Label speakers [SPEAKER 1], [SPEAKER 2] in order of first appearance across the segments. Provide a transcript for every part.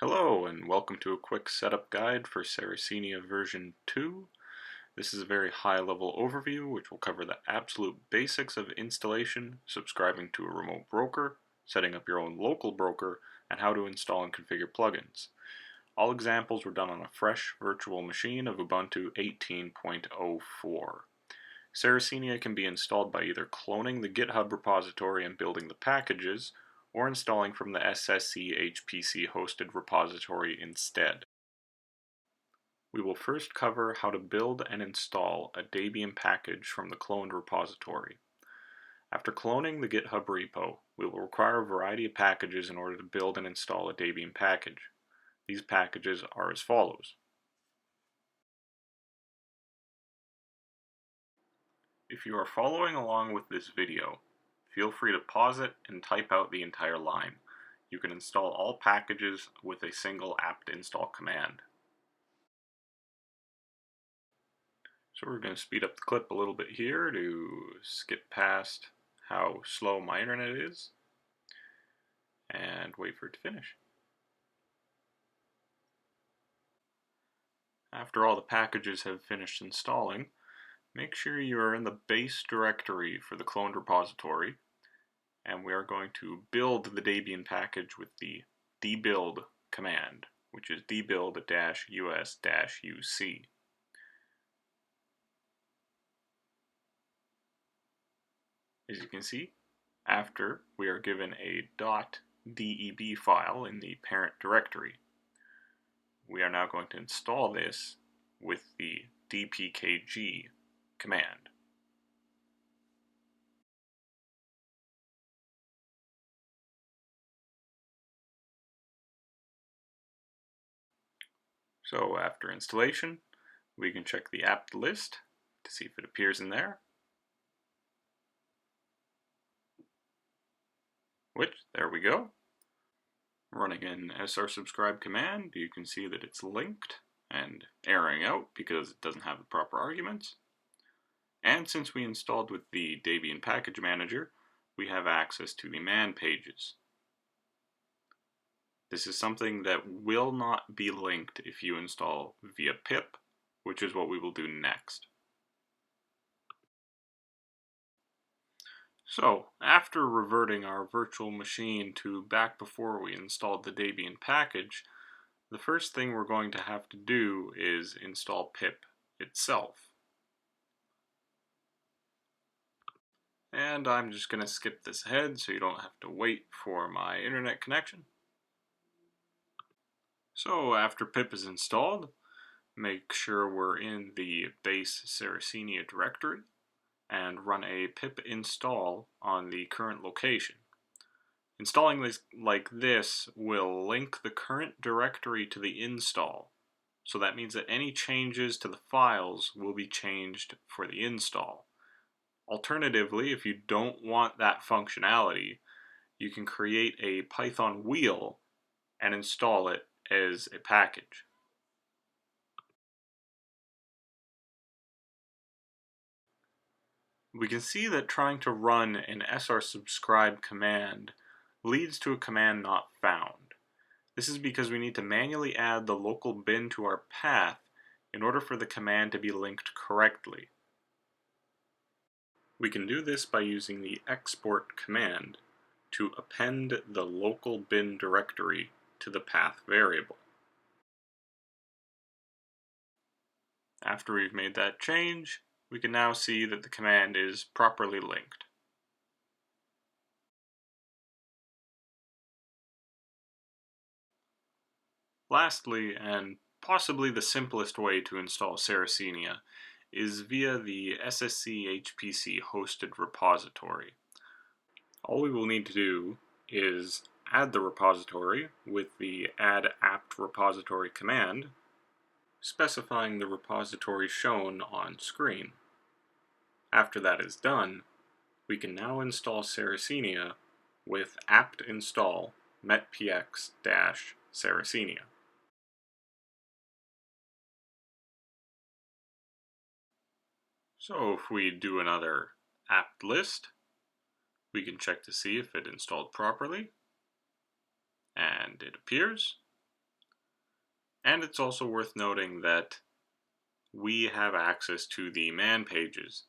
[SPEAKER 1] Hello and welcome to a quick setup guide for Sarracenia version 2. This is a very high-level overview which will cover the absolute basics of installation, subscribing to a remote broker, setting up your own local broker, and how to install and configure plugins. All examples were done on a fresh virtual machine of Ubuntu 18.04. Sarracenia can be installed by either cloning the GitHub repository and building the packages, or installing from the ssc-hpc hosted repository instead. We will first cover how to build and install a Debian package from the cloned repository. After cloning the GitHub repo, we will require a variety of packages in order to build and install a Debian package. These packages are as follows. If you are following along with this video, feel free to pause it and type out the entire line. You can install all packages with a single apt install command. So we're going to speed up the clip a little bit here to skip past how slow my internet is and wait for it to finish. After all the packages have finished installing, make sure you are in the base directory for the cloned repository, and we are going to build the Debian package with the debuild command, which is debuild-us-uc. As you can see, after we are given a .deb file in the parent directory, we are now going to install this with the DPKG command. So after installation, we can check the apt list to see if it appears in there. Which, there we go. Running an sr-subscribe command, you can see that it's linked and erroring out because it doesn't have the proper arguments. And since we installed with the Debian package manager, we have access to the man pages. This is something that will not be linked if you install via pip, which is what we will do next. So, after reverting our virtual machine to back before we installed the Debian package, the first thing we're going to have to do is install pip itself. And I'm just going to skip this ahead so you don't have to wait for my internet connection. So after pip is installed, make sure we're in the base Sarracenia directory and run a pip install on the current location. Installing this like this will link the current directory to the install. So that means that any changes to the files will be changed for the install. Alternatively, if you don't want that functionality, you can create a Python wheel and install it as a package. We can see that trying to run an sr-subscribe command leads to a command not found. This is because we need to manually add the local bin to our path in order for the command to be linked correctly. We can do this by using the export command to append the local bin directory to the path variable. After we've made that change, we can now see that the command is properly linked. Lastly, and possibly the simplest way to install Sarracenia, is via the ssc-hpc hosted repository. All we will need to do is add the repository with the add-apt-repository command, specifying the repository shown on screen. After that is done, we can now install Sarracenia with apt install metpx-sarracenia. So if we do another apt list, we can check to see if it installed properly, and it appears. And it's also worth noting that we have access to the man pages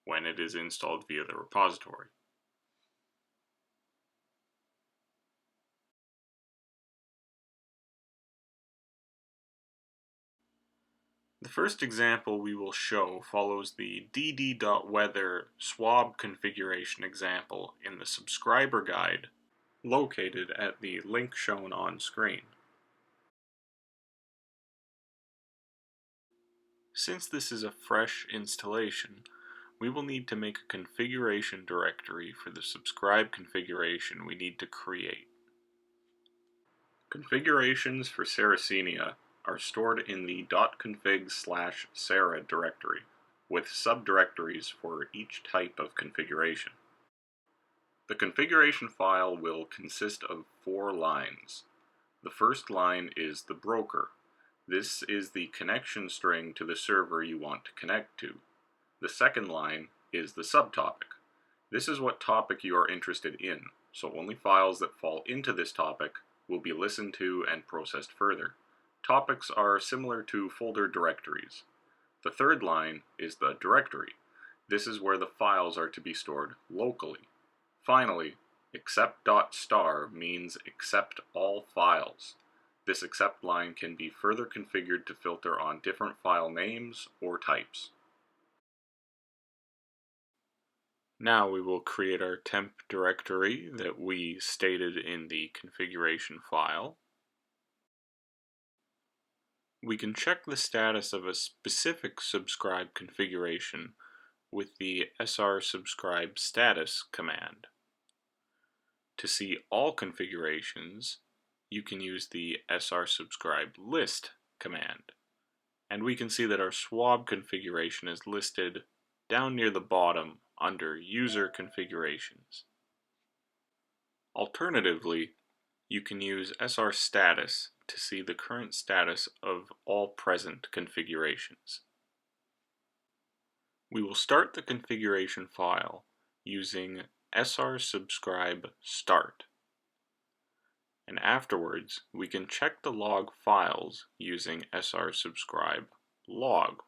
[SPEAKER 1] when it is installed via the repository. The first example we will show follows the dd.weather swob configuration example in the subscriber guide located at the link shown on screen. Since this is a fresh installation, we will need to make a configuration directory for the subscribe configuration we need to create. Configurations for Sarracenia are stored in the .config/sarra directory, with subdirectories for each type of configuration. The configuration file will consist of 4 lines. The first line is the broker. This is the connection string to the server you want to connect to. The second line is the subtopic. This is what topic you are interested in, so only files that fall into this topic will be listened to and processed further. Topics are similar to folder directories. The third line is the directory. This is where the files are to be stored locally. Finally, except.star means accept all files. This accept line can be further configured to filter on different file names or types. Now we will create our temp directory that we stated in the configuration file. We can check the status of a specific subscribe configuration with the ssc-hpc-chp-spc command. To see all configurations, you can use the ssc-hpc-list command, and we can see that our swob configuration is listed down near the bottom under user configurations. Alternatively, you can use srstatus to see the current status of all present configurations. We will start the configuration file using ssc-hpc start, and afterwards we can check the log files using ssc-hpc log,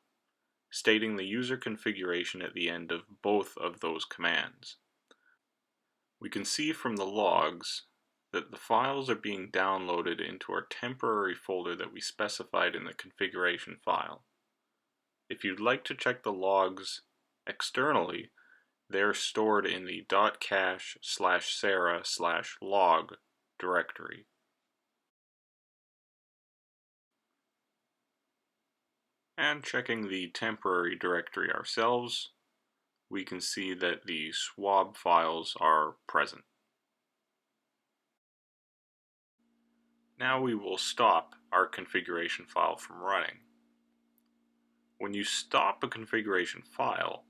[SPEAKER 1] stating the user configuration at the end of both of those commands. We can see from the logs that the files are being downloaded into our temporary folder that we specified in the configuration file. If you'd like to check the logs externally, they're stored in the .cache/sarra/log directory. And checking the temporary directory ourselves, we can see that the swob files are present. Now we will stop our configuration file from running. When you stop a configuration file,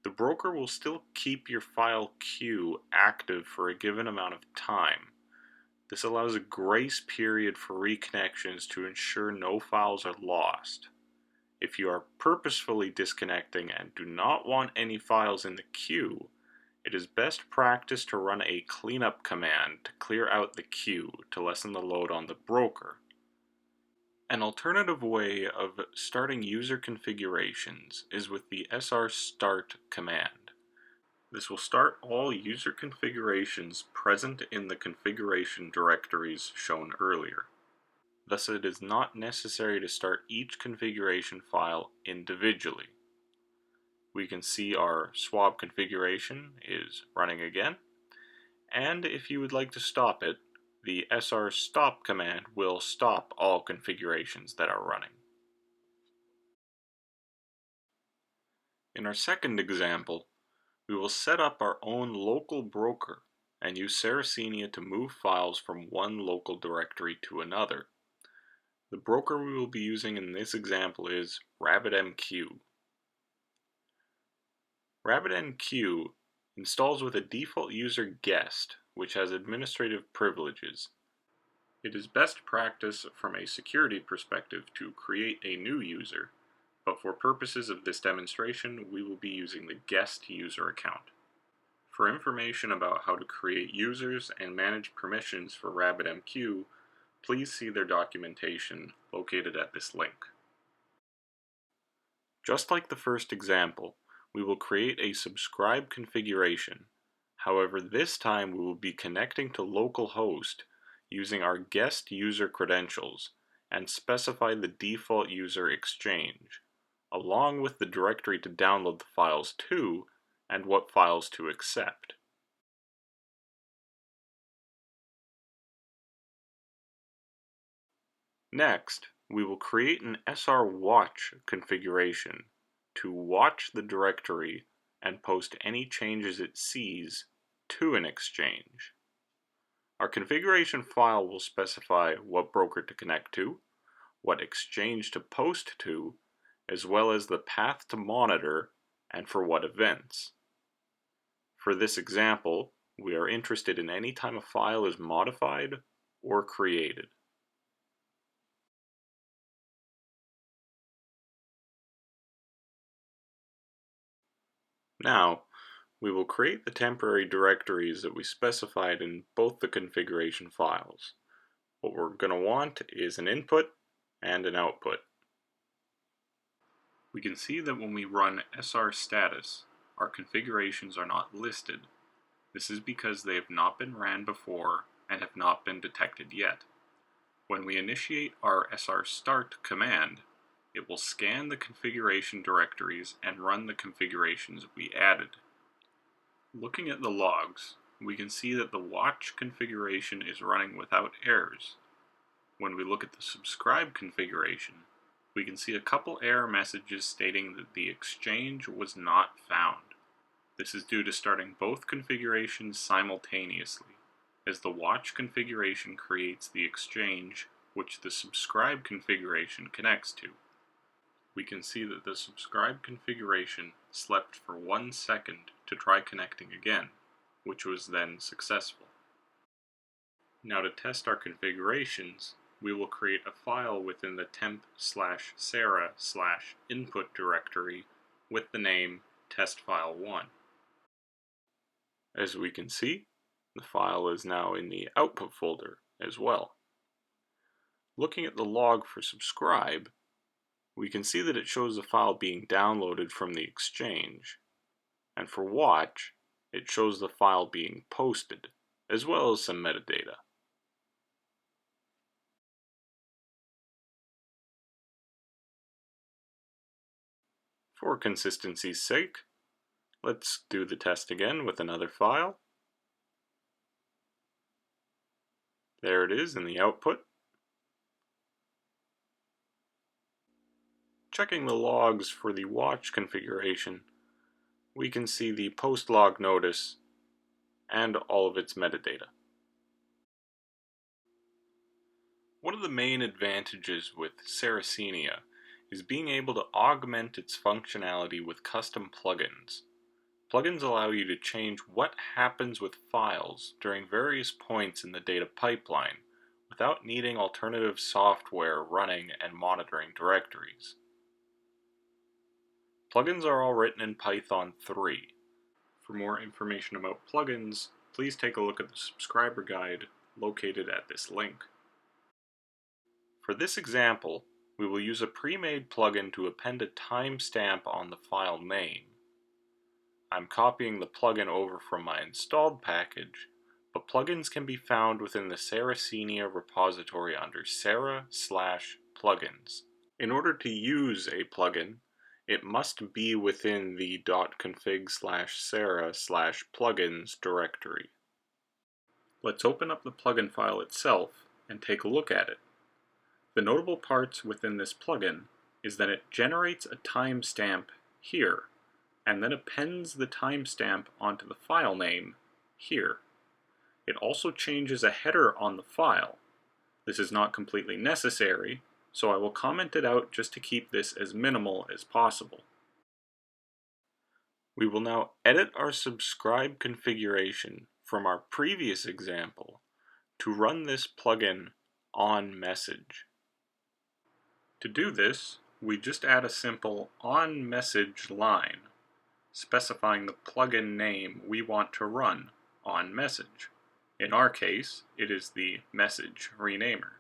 [SPEAKER 1] the broker will still keep your file queue active for a given amount of time. This allows a grace period for reconnections to ensure no files are lost. If you are purposefully disconnecting and do not want any files in the queue, it is best practice to run a cleanup command to clear out the queue to lessen the load on the broker. An alternative way of starting user configurations is with the srstart command. This will start all user configurations present in the configuration directories shown earlier. Thus, it is not necessary to start each configuration file individually. We can see our swob configuration is running again, and if you would like to stop it, the srstop command will stop all configurations that are running. In our second example, we will set up our own local broker and use Sarracenia to move files from one local directory to another. The broker we will be using in this example is RabbitMQ. RabbitMQ installs with a default user guest, which has administrative privileges. It is best practice from a security perspective to create a new user, but for purposes of this demonstration, we will be using the guest user account. For information about how to create users and manage permissions for RabbitMQ, please see their documentation located at this link. Just like the first example, we will create a subscribe configuration. However, this time we will be connecting to localhost using our guest user credentials and specify the default user exchange, along with the directory to download the files to and what files to accept. Next, we will create an srwatch configuration to watch the directory and post any changes it sees to an exchange. Our configuration file will specify what broker to connect to, what exchange to post to, as well as the path to monitor and for what events. For this example, we are interested in any time a file is modified or created. Now, we will create the temporary directories that we specified in both the configuration files. What we're going to want is an input and an output. We can see that when we run srstatus, our configurations are not listed. This is because they have not been ran before and have not been detected yet. When we initiate our srstart command, it will scan the configuration directories and run the configurations we added. Looking at the logs, we can see that the watch configuration is running without errors. When we look at the subscribe configuration, we can see a couple error messages stating that the exchange was not found. This is due to starting both configurations simultaneously, as the watch configuration creates the exchange which the subscribe configuration connects to. We can see that the subscribe configuration slept for 1 second to try connecting again, which was then successful. Now to test our configurations, we will create a file within the temp/sarra/input directory with the name testfile1. As we can see, the file is now in the output folder as well. Looking at the log for subscribe, we can see that it shows the file being downloaded from the exchange, and for watch, it shows the file being posted, as well as some metadata. For consistency's sake, let's do the test again with another file. There it is in the output. Checking the logs for the watch configuration, we can see the post log notice and all of its metadata. One of the main advantages with Sarracenia is being able to augment its functionality with custom plugins. Plugins allow you to change what happens with files during various points in the data pipeline without needing alternative software running and monitoring directories. Plugins are all written in Python 3. For more information about plugins, please take a look at the subscriber guide located at this link. For this example, we will use a pre-made plugin to append a timestamp on the file name. I'm copying the plugin over from my installed package, but plugins can be found within the Sarracenia repository under sarra/plugins. In order to use a plugin, it must be within the .config/sarra/plugins directory. Let's open up the plugin file itself and take a look at it. The notable parts within this plugin is that it generates a timestamp here, and then appends the timestamp onto the file name here. It also changes a header on the file. This is not completely necessary, so I will comment it out just to keep this as minimal as possible. We will now edit our subscribe configuration from our previous example to run this plugin on message. To do this, we just add a simple on message line, specifying the plugin name we want to run on message. In our case, it is the message renamer.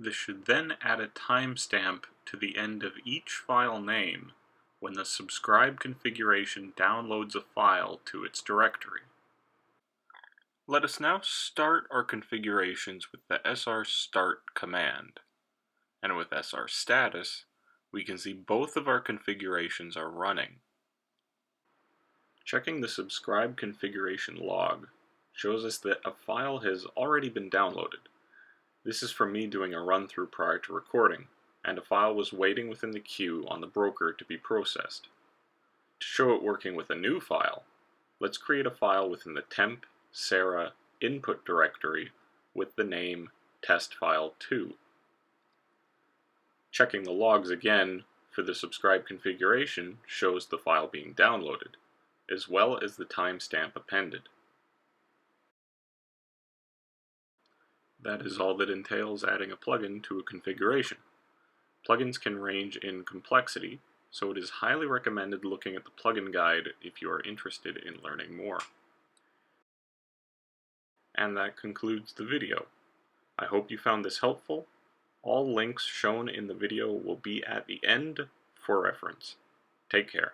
[SPEAKER 1] This should then add a timestamp to the end of each file name when the subscribe configuration downloads a file to its directory. Let us now start our configurations with the srstart command. And with srstatus, we can see both of our configurations are running. Checking the subscribe configuration log shows us that a file has already been downloaded. This is from me doing a run-through prior to recording, and a file was waiting within the queue on the broker to be processed. To show it working with a new file, let's create a file within the temp sarra input directory with the name testfile2. Checking the logs again for the subscribe configuration shows the file being downloaded, as well as the timestamp appended. That is all that entails adding a plugin to a configuration. Plugins can range in complexity, so it is highly recommended looking at the plugin guide if you are interested in learning more. And that concludes the video. I hope you found this helpful. All links shown in the video will be at the end for reference. Take care.